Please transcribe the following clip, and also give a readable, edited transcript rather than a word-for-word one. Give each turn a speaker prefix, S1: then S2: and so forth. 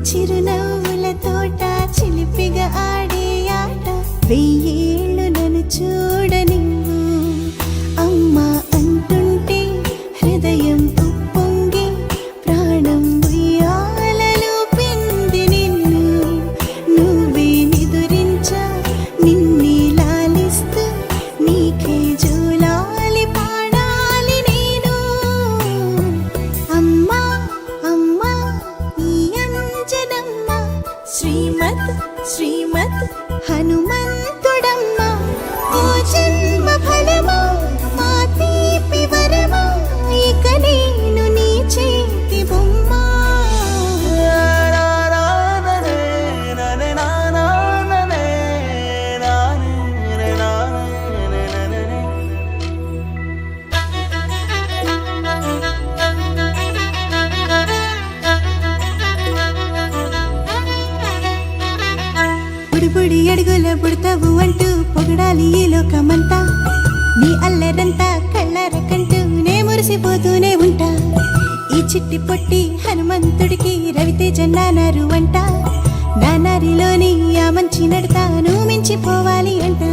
S1: చిరునవ్వుల తోట చిలిపిగా ఆడే ఆట వెయ్యేళ్ళు నన్ను చూడనివ్వు అమ్మా అంటుంటే హృదయం ఉప్పొంగి ప్రాణం ఉయ్యాలలో పిండి నిన్ను నువ్వే నిదురించా నిన్నే లాలిస్తూ నీకే జోలాలి పాడాలి నేను అమ్మా అమ్మా ఈ అంజనమ్మ శ్రీమత్ శ్రీమత్ హనుమంతుడమ్మ ఓ జన్మ ఫలమా మా తీపి వరమా ఇక నేను నీ చేతి బొమ్మ బుడి అడుగుల బుడతావు అంటూ పొగడాలి ఈ లోకమంతా నీ అల్లరంతా కళ్ళారకంటూ నే మురిసిపోతూనే ఉంటా ఈ చిట్టి పొట్టి హనుమంతుడికి రవితేజ నానారు అంట నానారిలోని ఆ మంచి నడతా నువ్వు మించిపోవాలి అంట